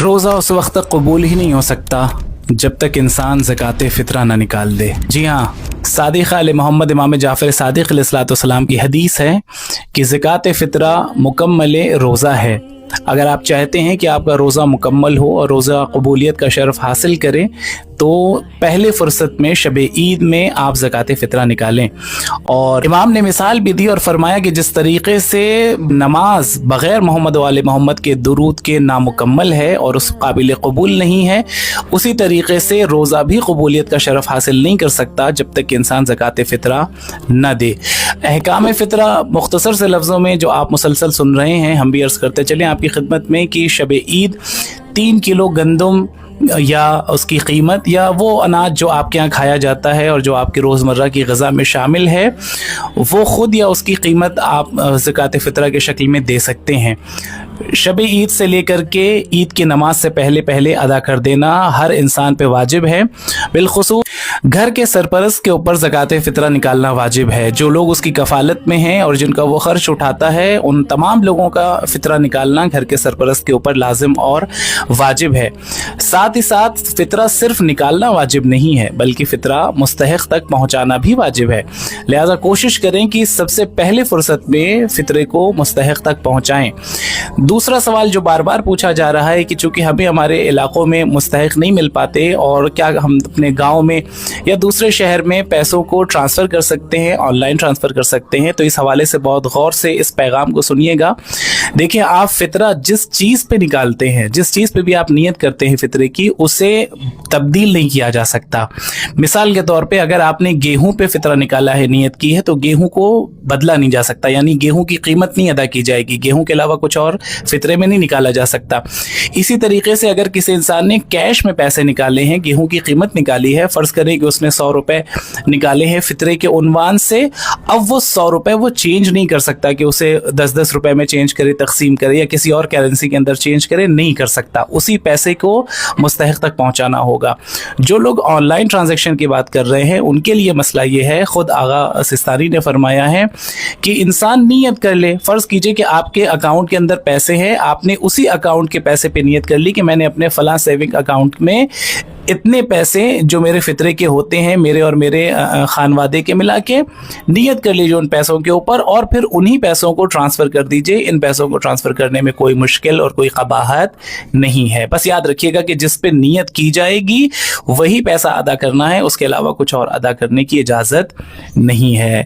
روزہ اس وقت تک قبول ہی نہیں ہو سکتا جب تک انسان زکوٰۃ فطرہ نہ نکال دے۔ جی ہاں، صادق آل محمد امام جعفر صادق علیہ السلام کی حدیث ہے کہ زکوٰۃ فطرہ مکمل روزہ ہے۔ اگر آپ چاہتے ہیں کہ آپ کا روزہ مکمل ہو اور روزہ قبولیت کا شرف حاصل کریں تو پہلے فرصت میں شب عید میں آپ زکوٰۃ فطرہ نکالیں۔ اور امام نے مثال بھی دی اور فرمایا کہ جس طریقے سے نماز بغیر محمد و آل محمد کے درود کے نامکمل ہے اور اس قابل قبول نہیں ہے، اسی طریقے سے روزہ بھی قبولیت کا شرف حاصل نہیں کر سکتا جب تک کہ انسان زکوٰۃ فطرہ نہ دے۔ احکام فطرہ مختصر سے لفظوں میں جو آپ مسلسل سن رہے ہیں، ہم بھی عرض کرتے چلیں آپ کی خدمت میں کہ شب عید 3 کلو گندم یا اس کی قیمت یا وہ اناج جو آپ کے یہاں کھایا جاتا ہے اور جو آپ کی روزمرہ کی غذا میں شامل ہے، وہ خود یا اس کی قیمت آپ زکوٰۃ فطرہ کے شکل میں دے سکتے ہیں۔ شب عید سے لے کر کے عید کی نماز سے پہلے ادا کر دینا ہر انسان پہ واجب ہے۔ بالخصوص گھر کے سرپرست کے اوپر زکوٰۃ فطرہ نکالنا واجب ہے۔ جو لوگ اس کی کفالت میں ہیں اور جن کا وہ خرچ اٹھاتا ہے، ان تمام لوگوں کا فطرہ نکالنا گھر کے سرپرست کے اوپر لازم اور واجب ہے۔ ساتھ ہی ساتھ فطرہ صرف نکالنا واجب نہیں ہے بلکہ فطرہ مستحق تک پہنچانا بھی واجب ہے۔ لہذا کوشش کریں کہ سب سے پہلے فرصت میں فطرے کو مستحق تک پہنچائیں۔ دوسرا سوال جو بار بار پوچھا جا رہا ہے کہ چونکہ ہمیں ہمارے علاقوں میں مستحق نہیں مل پاتے اور کیا ہم اپنے گاؤں میں یا دوسرے شہر میں پیسوں کو ٹرانسفر کر سکتے ہیں، آن لائن ٹرانسفر کر سکتے ہیں، تو اس حوالے سے بہت غور سے اس پیغام کو سنیے گا۔ دیکھیں، آپ فطرہ جس چیز پہ نکالتے ہیں، جس چیز پہ بھی آپ نیت کرتے ہیں فطرے کی، اسے تبدیل نہیں کیا جا سکتا۔ مثال کے طور پہ اگر آپ نے گیہوں پہ فطرہ نکالا ہے، نیت کی ہے، تو گیہوں کو بدلا نہیں جا سکتا، یعنی گیہوں کی قیمت نہیں ادا کی جائے گی، گیہوں کے علاوہ کچھ اور فطرے میں نہیں نکالا جا سکتا۔ اسی طریقے سے اگر کسی انسان نے کیش میں پیسے نکالے ہیں، گیہوں کی قیمت نکالی ہے، فرض کریں کہ اس نے 100 روپے نکالے ہیں فطرے کے عنوان سے، اب وہ 100 روپے وہ چینج نہیں کر سکتا کہ اسے 10 روپے میں چینج کرے، تقسیم کرے یا کسی اور کرنسی کے اندر چینج کرے، نہیں کر سکتا۔ اسی پیسے کو مستحق تک پہنچانا ہوگا۔ جو لوگ آن لائن ٹرانزیکشن کی بات کر رہے ہیں، ان کے لیے مسئلہ یہ ہے، خود آغا سستانی نے فرمایا ہے کہ انسان نیت کر لے۔ فرض کیجئے کہ آپ کے اکاؤنٹ کے اندر پیسے ہیں، آپ نے اسی اکاؤنٹ کے پیسے پہ نیت کر لی کہ میں نے اپنے فلاں سیونگ اکاؤنٹ میں اتنے پیسے جو میرے فطرے کے ہوتے ہیں، میرے اور میرے خانوادے کے ملا کے، نیت کر لیجیے ان پیسوں کے اوپر اور پھر انہی پیسوں کو ٹرانسفر کر دیجئے۔ ان پیسوں کو ٹرانسفر کرنے میں کوئی مشکل اور کوئی قباحت نہیں ہے۔ بس یاد رکھیے گا کہ جس پہ نیت کی جائے گی وہی پیسہ ادا کرنا ہے، اس کے علاوہ کچھ اور ادا کرنے کی اجازت نہیں ہے۔